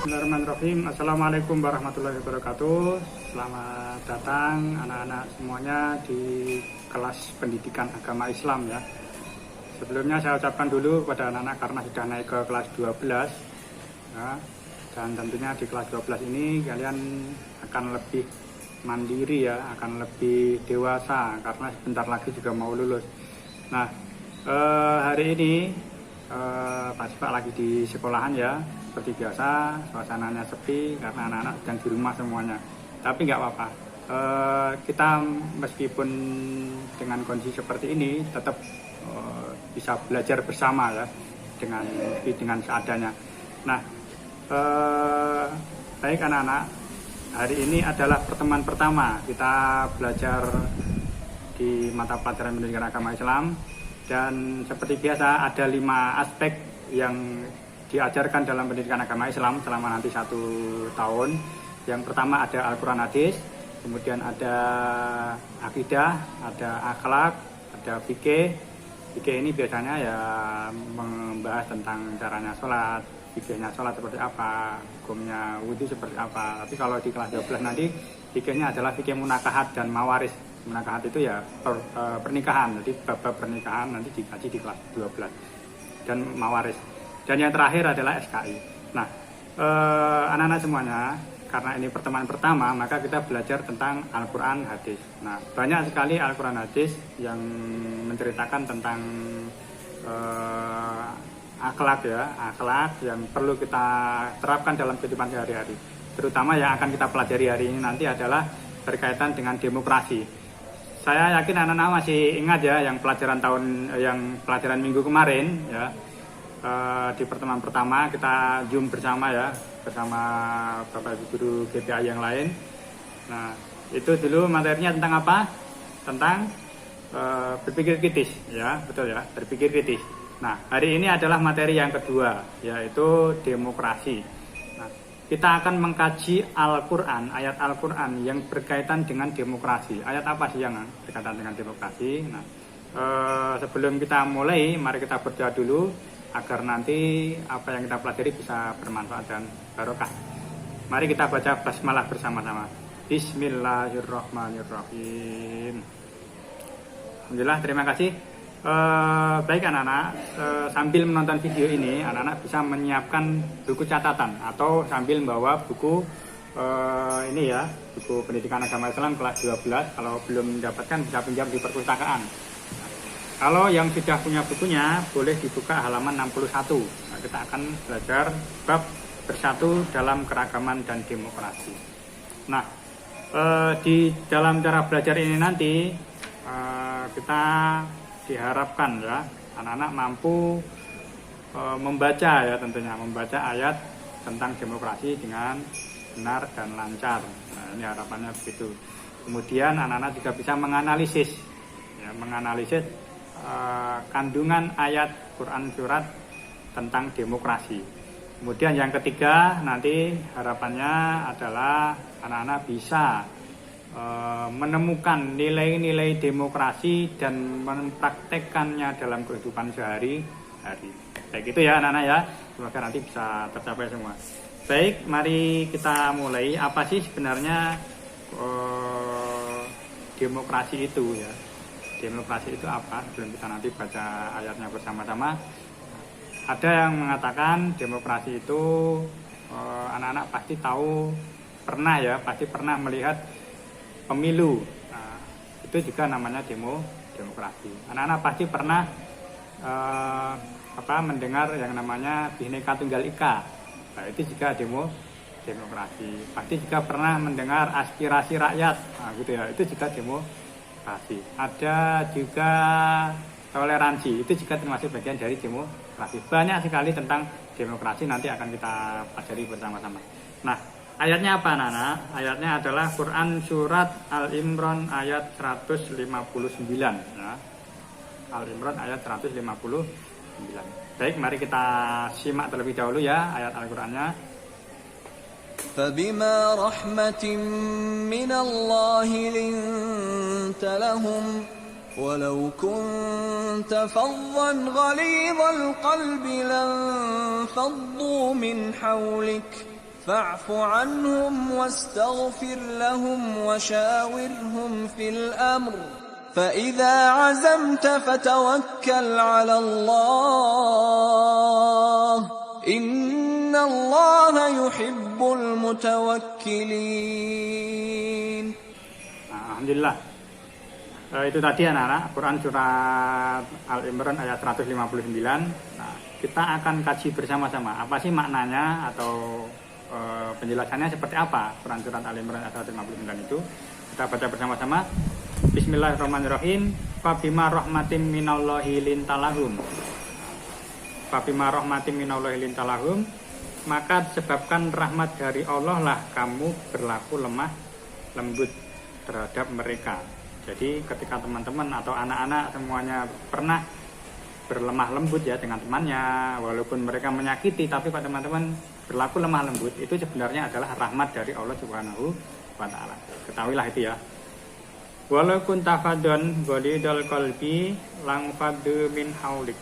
Bismillahirrahmanirrahim. Assalamualaikum warahmatullahi wabarakatuh. Selamat datang anak-anak semuanya di kelas pendidikan agama Islam ya. Sebelumnya saya ucapkan dulu kepada anak-anak karena sudah naik ke kelas 12 ya, dan tentunya di kelas 12 ini kalian akan lebih mandiri ya, akan lebih dewasa karena sebentar lagi juga mau lulus. Nah, hari ini Pak Sipak lagi di sekolahan ya, seperti biasa suasananya sepi karena anak-anak sedang di rumah semuanya. Tapi nggak apa-apa, kita meskipun dengan kondisi seperti ini tetap bisa belajar bersama ya, dengan seadanya. Nah, baik anak-anak, hari ini adalah pertemuan pertama kita belajar di mata pelajaran pendidikan agama Islam. Dan seperti biasa ada 5 aspek yang diajarkan dalam pendidikan agama Islam selama nanti 1 tahun. Yang pertama ada Al-Quran Hadis, kemudian ada akidah, ada akhlak, ada fikih. Fikih ini biasanya ya membahas tentang caranya sholat, fikihnya sholat seperti apa, hukumnya wudhu seperti apa. Tapi kalau di kelas 12 nanti fikihnya adalah fikih munakahat dan mawaris. Munakahat itu ya pernikahan, jadi bab-bab pernikahan nanti dikaji di kelas 12 dan mawaris. Dan yang terakhir adalah SKI. Nah, anak-anak semuanya, karena ini pertemuan pertama, maka kita belajar tentang Al-Quran Hadis. Nah, banyak sekali Al-Quran Hadis yang menceritakan tentang akhlak ya, akhlak yang perlu kita terapkan dalam kehidupan sehari-hari. Terutama yang akan kita pelajari hari ini nanti adalah berkaitan dengan demokrasi. Saya yakin anak-anak masih ingat ya yang pelajaran minggu kemarin ya, di pertemuan pertama kita Zoom bersama ya, bersama Bapak Ibu guru GPA yang lain. Nah, itu dulu materinya tentang apa? Tentang berpikir kritis ya, betul ya, berpikir kritis. Nah, hari ini adalah materi yang kedua, yaitu demokrasi. Kita akan mengkaji Al-Quran, ayat Al-Quran yang berkaitan dengan demokrasi. Ayat apa sih yang berkaitan dengan demokrasi? Nah, sebelum kita mulai, mari kita berdoa dulu agar nanti apa yang kita pelajari bisa bermanfaat dan barokah. Mari kita baca basmalah bersama-sama. Bismillahirrahmanirrahim. Alhamdulillah, terima kasih. Baik anak-anak, sambil menonton video ini anak-anak bisa menyiapkan buku catatan atau sambil membawa buku ini ya, buku pendidikan agama Islam kelas 12. Kalau belum mendapatkan bisa pinjam di perpustakaan. Kalau yang sudah punya bukunya boleh dibuka halaman 61. Nah, kita akan belajar bab bersatu dalam keragaman dan demokrasi. Nah, di dalam cara belajar ini nanti kita diharapkan ya anak-anak mampu membaca ya, tentunya membaca ayat tentang demokrasi dengan benar dan lancar. Nah, ini harapannya begitu. Kemudian anak-anak juga bisa menganalisis ya, kandungan ayat Quran surat tentang demokrasi. Kemudian yang ketiga nanti harapannya adalah anak-anak bisa menemukan nilai-nilai demokrasi dan mempraktekkannya dalam kehidupan sehari-hari. Baik itu ya anak-anak ya, semoga nanti bisa tercapai semua. Baik, mari kita mulai. Apa sih sebenarnya demokrasi itu ya? Demokrasi itu apa? Sebelum kita nanti baca ayatnya bersama-sama. Ada yang mengatakan demokrasi itu anak-anak pasti tahu, pasti pernah melihat pemilu. Nah, itu juga namanya demokrasi. Anak-anak pasti pernah mendengar yang namanya Bhinneka Tunggal Ika. Nah, itu juga demokrasi. Pasti juga pernah mendengar aspirasi rakyat. Nah, gitu ya. Itu juga demokrasi. Ada juga toleransi. Itu juga termasuk bagian dari demokrasi. Banyak sekali tentang demokrasi nanti akan kita pelajari bersama-sama. Nah, ayatnya apa anak-anak? Ayatnya adalah Quran surat Al-Imran ayat 159 ya. Al-Imran ayat 159. Baik, mari kita simak terlebih dahulu ya ayat Al-Qur'annya. فَبِمَا رَحْمَةٍ مِّنَ اللَّهِ لِنتَ لَهُمْ وَلَوْ كُنتَ فَظًّا غَلِيظَ الْقَلْبِ لَانفَضُّوا مِنْ حَوْلِكَ فاعف عنهم واستغفر لهم وشاورهم في الأمر فإذا عزمت فتوكل على الله إن الله يحب المتوكلين. Alhamdulillah. Itu tadi anak-anak Quran surat Al-Imran ayat 159. Nah, kita akan kaji bersama-sama apa sih maknanya atau penjelasannya seperti apa Quran surat Al-Imran ayat 159 itu. Kita baca bersama-sama. Bismillahirrahmanirrahim. Fabima rahmatin minallahi lintalahum. Fabima rahmatin minallahi lintalahum, maka disebabkan rahmat dari Allah lah kamu berlaku lemah lembut terhadap mereka. Jadi ketika teman-teman atau anak-anak semuanya pernah berlemah lembut ya dengan temannya, walaupun mereka menyakiti, tapi kalau teman-teman berlaku lemah lembut, itu sebenarnya adalah rahmat dari Allah Subhanahu wa Ta'ala. Ketahuilah itu ya. Walaupun tafadun ghalidul qalbi lang faddu min haulik.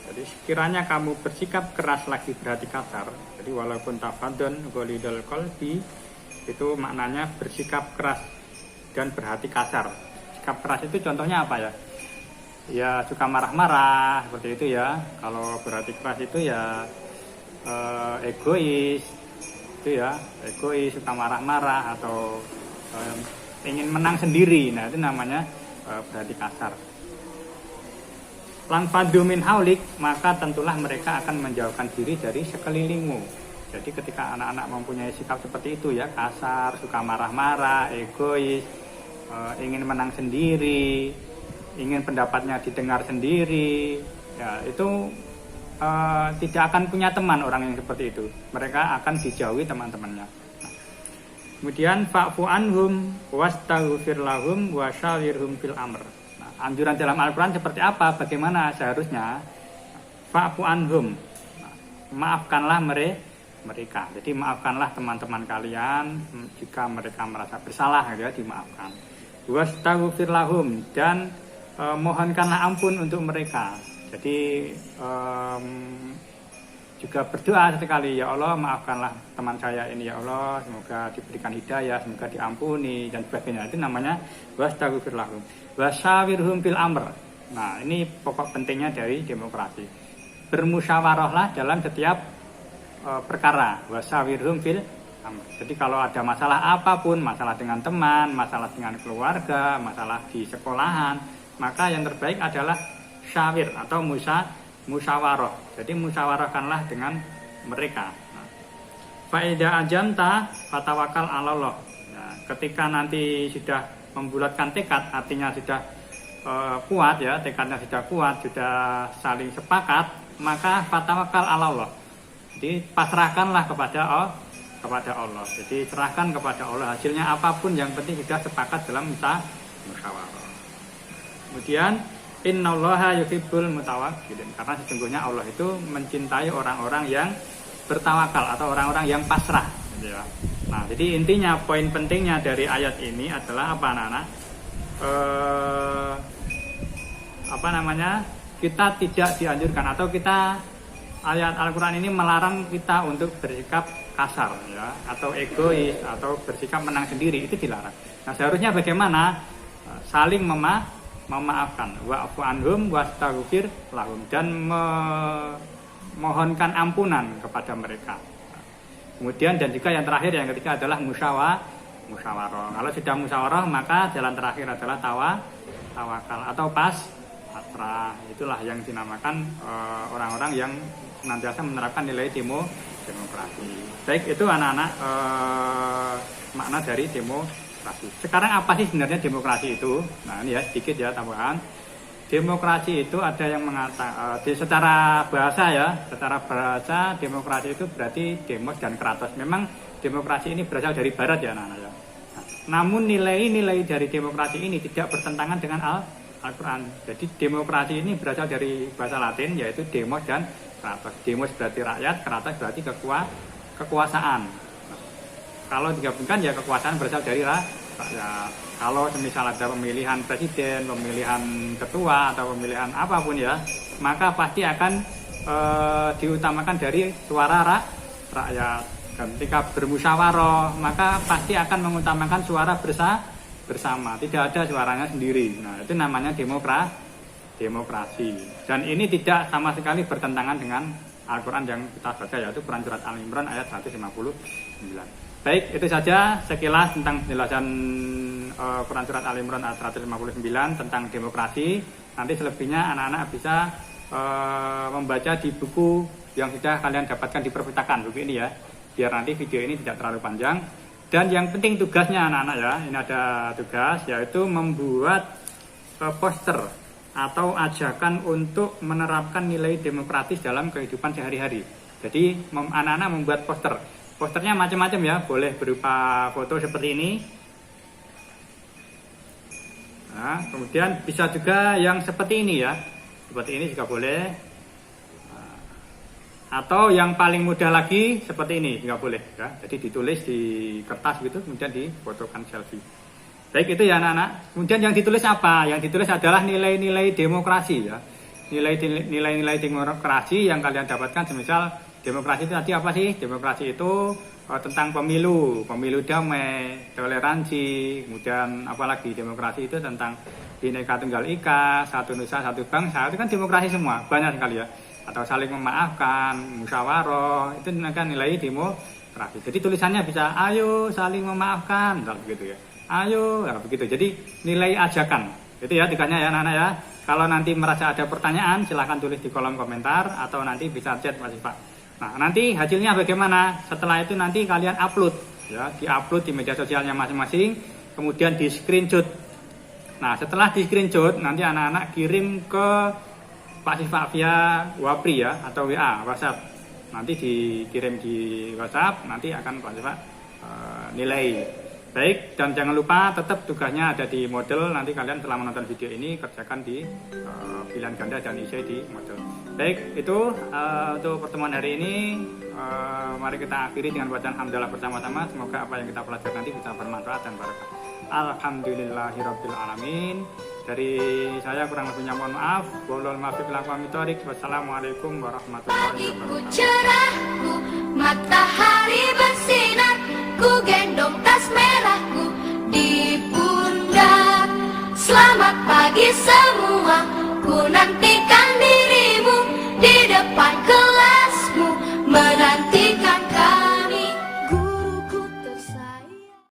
Jadi sekiranya kamu bersikap keras lagi berhati kasar. Jadi walaupun tafadun ghalidul qalbi itu maknanya bersikap keras dan berhati kasar. Sikap keras itu contohnya apa ya? Ya suka marah-marah seperti itu ya. Kalau berhati keras itu ya egois, itu ya egois, suka marah-marah atau ingin menang sendiri. Nah itu namanya berhati kasar. Lang fadu min haulik, maka tentulah mereka akan menjauhkan diri dari sekelilingmu. Jadi ketika anak-anak mempunyai sikap seperti itu ya, kasar, suka marah-marah, egois, ingin menang sendiri, ingin pendapatnya didengar sendiri, ya itu tidak akan punya teman orang yang seperti itu. Mereka akan dijauhi teman-temannya. Nah, kemudian fa'fu anhum wastaghfir lahum wasyawirhum fil amr. Nah, anjuran dalam Al-Qur'an seperti apa? Bagaimana seharusnya? Fa'fu anhum. Nah, maafkanlah mereka. Jadi maafkanlah teman-teman kalian jika mereka merasa bersalah ya, dimaafkan. Wastaghfir lahum, dan mohonkanlah ampun untuk mereka. Jadi juga berdoa sekali, ya Allah maafkanlah teman saya ini ya Allah, semoga diberikan hidayah, semoga diampuni dan sebagainya. Itu namanya wastaghfir lahum. Wasyawirhum fil amr. Nah, ini pokok pentingnya dari demokrasi. Bermusyawarahlah dalam setiap perkara. Wasyawirhum fil amr. Jadi kalau ada masalah apapun, masalah dengan teman, masalah dengan keluarga, masalah di sekolahan, maka yang terbaik adalah syawir atau musyawarah. Jadi musyawarahkanlah dengan mereka. Faida ajamta fatawakal ala Allah. Nah, ketika nanti sudah membulatkan tekad, artinya sudah kuat ya, tekadnya sudah kuat, sudah saling sepakat, maka fatawakal ala Allah. Jadi pasrahkanlah kepada Allah. Jadi serahkan kepada Allah. Hasilnya apapun yang penting sudah sepakat dalam musyawarah. Kemudian innallaha yuhibbul mutawakkilin, karena sesungguhnya Allah itu mencintai orang-orang yang bertawakal atau orang-orang yang pasrah gitu ya. Nah, jadi intinya poin pentingnya dari ayat ini adalah apa anak-anak? Kita tidak dianjurkan atau kita ayat Al-Quran ini melarang kita untuk bersikap kasar ya, atau egois atau bersikap menang sendiri, itu dilarang. Nah, seharusnya bagaimana? Saling memaafkan, wa'fu anhum wastaghfir lahum, dan memohonkan ampunan kepada mereka. Kemudian dan juga yang terakhir, yang ketiga adalah musyawarah. Kalau sudah musyawarah, maka jalan terakhir adalah tawakal atau pasrah. Itulah yang dinamakan orang-orang yang senantiasa menerapkan nilai demokrasi. Baik, itu anak-anak makna dari demokrasi. Sekarang apa sih sebenarnya demokrasi itu? Nah, ini ya sedikit ya tambahan. Demokrasi itu ada yang mengatakan secara bahasa demokrasi itu berarti demos dan kratos. Memang demokrasi ini berasal dari barat ya anak-anak ya. Nah, namun nilai-nilai dari demokrasi ini tidak bertentangan dengan Al-Quran. Jadi demokrasi ini berasal dari bahasa Latin, yaitu demos dan kratos. Demos berarti rakyat, kratos berarti kekuasaan. Nah, kalau digabungkan ya kekuasaan berasal dari rakyat. Kalau misal ada pemilihan presiden, pemilihan ketua atau pemilihan apapun ya, maka pasti akan diutamakan dari suara rakyat. Dan ketika bermusyawarah, maka pasti akan mengutamakan suara bersama, tidak ada suaranya sendiri. Nah, itu namanya demokrasi. Dan ini tidak sama sekali bertentangan dengan Al-Quran yang kita baca, yaitu Quran Surat Al-Imran ayat 159. Baik, itu saja sekilas tentang penjelasan Quran Surat Al-Imran ayat 159 tentang demokrasi. Nanti selebihnya anak-anak bisa membaca di buku yang sudah kalian dapatkan di perpustakaan, buku ini ya, biar nanti video ini tidak terlalu panjang. Dan yang penting tugasnya anak-anak ya, ini ada tugas, yaitu membuat poster atau ajakan untuk menerapkan nilai demokratis dalam kehidupan sehari-hari. Jadi anak-anak membuat poster. Posternya macam-macam ya, boleh berupa foto seperti ini. Nah, kemudian bisa juga yang seperti ini ya, seperti ini juga boleh. Atau yang paling mudah lagi seperti ini juga boleh ya. Jadi ditulis di kertas gitu, kemudian difotokan selfie. Baik, itu ya anak-anak. Kemudian yang ditulis apa? Yang ditulis adalah nilai-nilai demokrasi ya. Nilai-nilai demokrasi yang kalian dapatkan. Semisal demokrasi itu tadi apa sih? Demokrasi itu tentang pemilu damai, toleransi. Kemudian apalagi demokrasi itu tentang Bhinneka Tunggal Ika, satu nusa satu bangsa. Itu kan demokrasi semua, banyak sekali ya. Atau saling memaafkan, musyawarah, itu kan nilai demokrasi. Jadi tulisannya bisa ayo saling memaafkan, begitu ya. Ayo, ya begitu. Jadi nilai ajakan. Itu ya tugasnya ya anak-anak ya. Kalau nanti merasa ada pertanyaan, silahkan tulis di kolom komentar atau nanti bisa chat Mas Pak. Nah, nanti hasilnya bagaimana? Setelah itu nanti kalian upload ya, di-upload di media sosialnya masing-masing, kemudian di screenshot. Nah, setelah di screenshot nanti anak-anak kirim ke Pak Sifak via Wapri ya atau WA, WhatsApp. Nanti dikirim di WhatsApp, nanti akan Pak Sifak nilai. Baik, dan jangan lupa tetap tugasnya ada di model. Nanti kalian setelah menonton video ini kerjakan di pilihan ganda dan isi di model. Baik, itu untuk pertemuan hari ini. Mari kita akhiri dengan bacaan hamdalah bersama-sama. Semoga apa yang kita pelajari nanti bisa bermanfaat dan barokah. Alhamdulillahirabbil alamin. Dari saya kurang lebihnya mohon maaf. Wassalamualaikum warahmatullahi wabarakatuh.